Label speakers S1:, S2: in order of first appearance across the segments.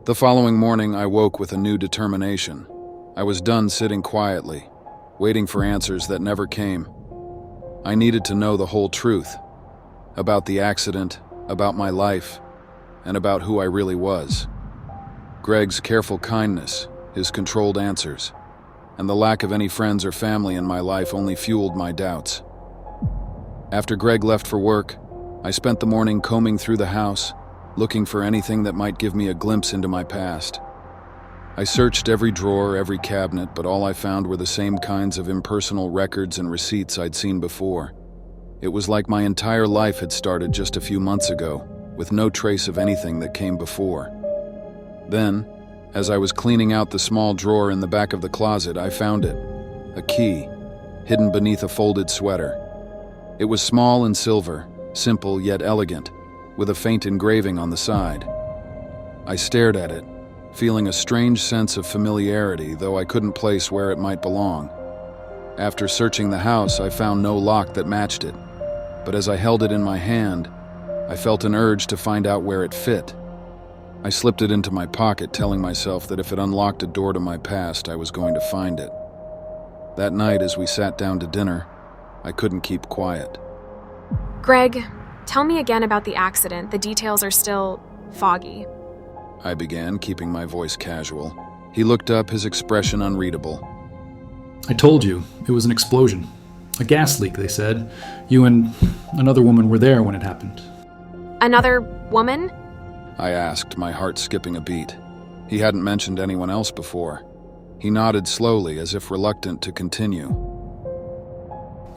S1: The following morning, I woke with a new determination. I was done sitting quietly, waiting for answers that never came. I needed to know the whole truth about the accident, about my life, and about who I really was. Greg's careful kindness, his controlled answers, and the lack of any friends or family in my life only fueled my doubts. After Greg left for work, I spent the morning combing through the house, looking for anything that might give me a glimpse into my past. I searched every drawer, every cabinet, but all I found were the same kinds of impersonal records and receipts I'd seen before. It was like my entire life had started just a few months ago, with no trace of anything that came before. Then, as I was cleaning out the small drawer in the back of the closet, I found it. A key, hidden beneath a folded sweater. It was small and silver, simple yet elegant, with a faint engraving on the side. I stared at it, feeling a strange sense of familiarity, though I couldn't place where it might belong. After searching the house, I found no lock that matched it, but as I held it in my hand, I felt an urge to find out where it fit. I slipped it into my pocket, telling myself that if it unlocked a door to my past, I was going to find it. That night, as we sat down to dinner, I couldn't keep quiet.
S2: Greg, tell me again about the accident. The details are still foggy.
S1: I began, keeping my voice casual. He looked up, his expression unreadable.
S3: I told you, it was an explosion. A gas leak, they said. You and another woman were there when it happened.
S2: Another woman?
S1: I asked, my heart skipping a beat. He hadn't mentioned anyone else before. He nodded slowly, as if reluctant to continue.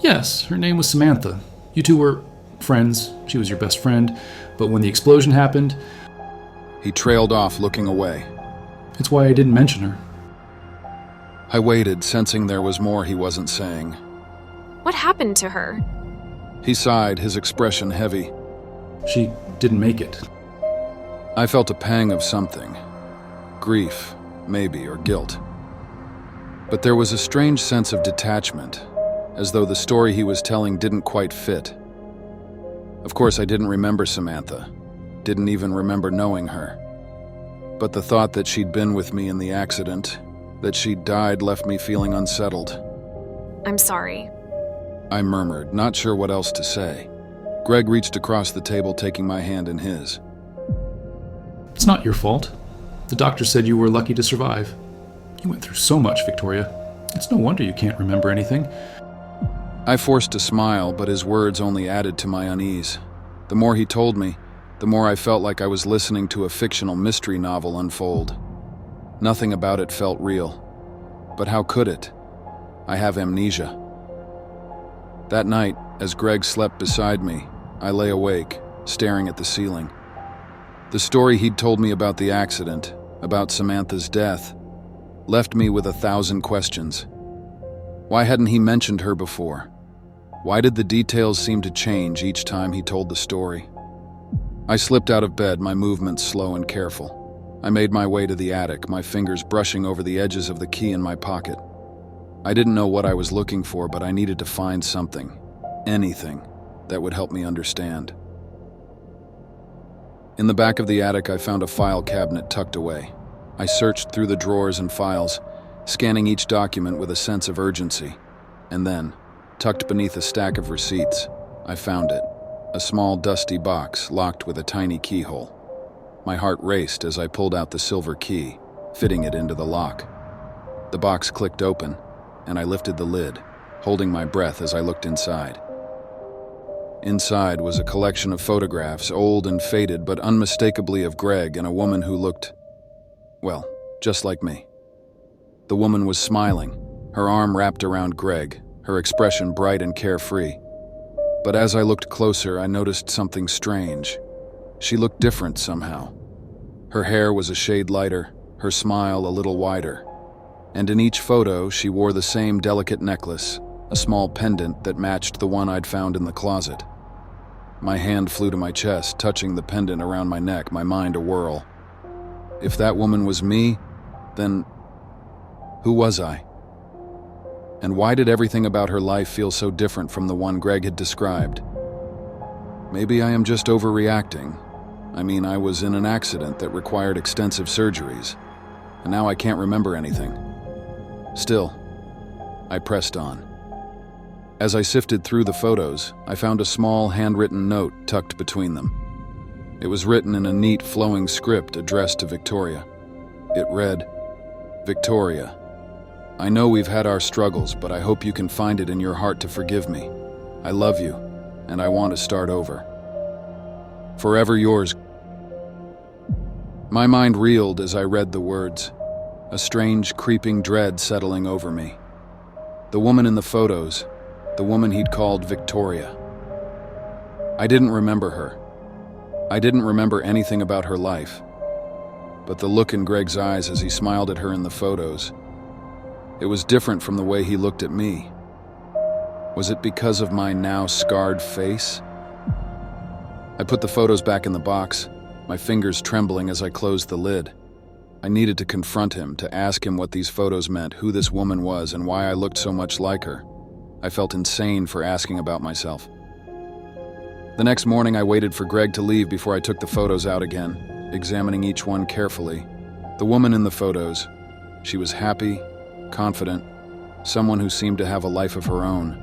S3: Yes, her name was Samantha. You two were friends. She was your best friend. But when the explosion happened...
S1: He trailed off, looking away.
S3: It's why I didn't mention her.
S1: I waited, sensing there was more he wasn't saying.
S2: What happened to her?
S1: He sighed, his expression heavy.
S3: She didn't make it.
S1: I felt a pang of something. Grief, maybe, or guilt. But there was a strange sense of detachment, as though the story he was telling didn't quite fit. Of course, I didn't remember Samantha. Didn't even remember knowing her. But the thought that she'd been with me in the accident, that she'd died, left me feeling unsettled.
S2: I'm sorry.
S1: I murmured, not sure what else to say. Greg reached across the table, taking my hand in his.
S3: It's not your fault. The doctor said you were lucky to survive. You went through so much, Victoria. It's no wonder you can't remember anything.
S1: I forced a smile, but his words only added to my unease. The more he told me, the more I felt like I was listening to a fictional mystery novel unfold. Nothing about it felt real. But how could it? I have amnesia. That night, as Greg slept beside me, I lay awake, staring at the ceiling. The story he'd told me about the accident, about Samantha's death, left me with 1,000 questions. Why hadn't he mentioned her before? Why did the details seem to change each time he told the story? I slipped out of bed, my movements slow and careful. I made my way to the attic, my fingers brushing over the edges of the key in my pocket. I didn't know what I was looking for, but I needed to find something, anything, that would help me understand. In the back of the attic, I found a file cabinet tucked away. I searched through the drawers and files, scanning each document with a sense of urgency. And then, tucked beneath a stack of receipts, I found it. A small, dusty box locked with a tiny keyhole. My heart raced as I pulled out the silver key, fitting it into the lock. The box clicked open, and I lifted the lid, holding my breath as I looked inside. Inside was a collection of photographs, old and faded, but unmistakably of Greg and a woman who looked, well, just like me. The woman was smiling, her arm wrapped around Greg, her expression bright and carefree. But as I looked closer, I noticed something strange. She looked different somehow. Her hair was a shade lighter, her smile a little wider. And in each photo, she wore the same delicate necklace, a small pendant that matched the one I'd found in the closet. My hand flew to my chest, touching the pendant around my neck, my mind a whirl. If that woman was me, then who was I? And why did everything about her life feel so different from the one Greg had described? Maybe I am just overreacting, I mean, I was in an accident that required extensive surgeries, and now I can't remember anything. Still, I pressed on. As I sifted through the photos, I found a small handwritten note tucked between them. It was written in a neat, flowing script addressed to Victoria. It read, "Victoria, I know we've had our struggles, but I hope you can find it in your heart to forgive me. I love you, and I want to start over. Forever yours." My mind reeled as I read the words, a strange, creeping dread settling over me. The woman in the photos, the woman he'd called Victoria. I didn't remember her. I didn't remember anything about her life. But the look in Greg's eyes as he smiled at her in the photos, it was different from the way he looked at me. Was it because of my now scarred face? I put the photos back in the box, my fingers trembling as I closed the lid. I needed to confront him, to ask him what these photos meant, who this woman was, and why I looked so much like her. I felt insane for asking about myself. The next morning, I waited for Greg to leave before I took the photos out again, examining each one carefully. The woman in the photos, she was happy, confident, someone who seemed to have a life of her own.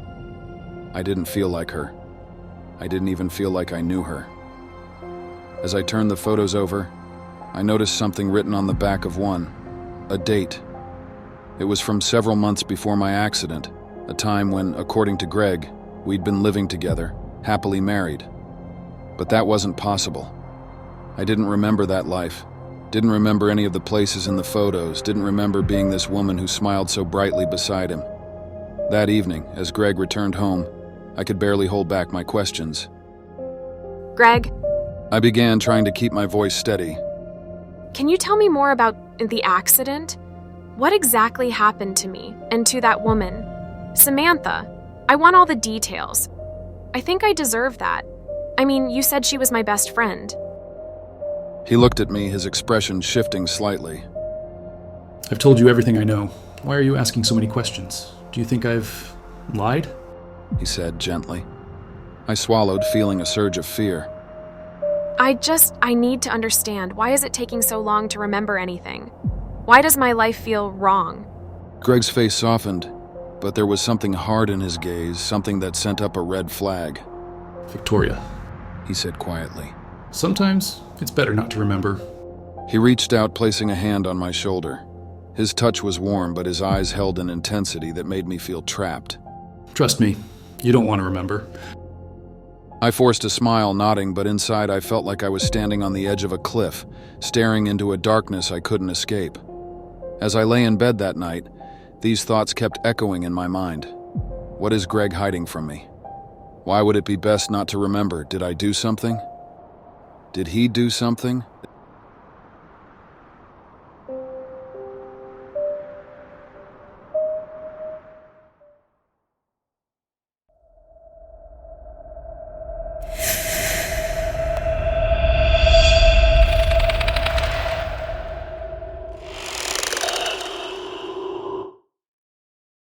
S1: I didn't feel like her. I didn't even feel like I knew her. As I turned the photos over, I noticed something written on the back of one, a date. It was from several months before my accident, a time when, according to Greg, we'd been living together, happily married. But that wasn't possible. I didn't remember that life, didn't remember any of the places in the photos, didn't remember being this woman who smiled so brightly beside him. That evening, as Greg returned home, I could barely hold back my questions.
S2: Greg,
S1: I began, trying to keep my voice steady.
S2: can you tell me more about the accident? What exactly happened to me and to that woman? Samantha, I want all the details. I think I deserve that. I mean, you said she was my best friend.
S1: He looked at me, his expression shifting slightly.
S3: I've told you everything I know. Why are you asking so many questions? Do you think I've lied?
S1: He said gently. I swallowed, feeling a surge of fear.
S2: I need to understand. Why is it taking so long to remember anything? Why does my life feel wrong?
S1: Greg's face softened, but there was something hard in his gaze, something that sent up a red flag.
S3: Victoria,
S1: He said quietly.
S3: sometimes it's better not to remember.
S1: He reached out, placing a hand on my shoulder. His touch was warm, but his eyes held an intensity that made me feel trapped.
S3: Trust me, you don't want to remember.
S1: I forced a smile, nodding, but inside I felt like I was standing on the edge of a cliff, staring into a darkness I couldn't escape. As I lay in bed that night, these thoughts kept echoing in my mind. What is Greg hiding from me? Why would it be best not to remember? Did I do something? Did he do something?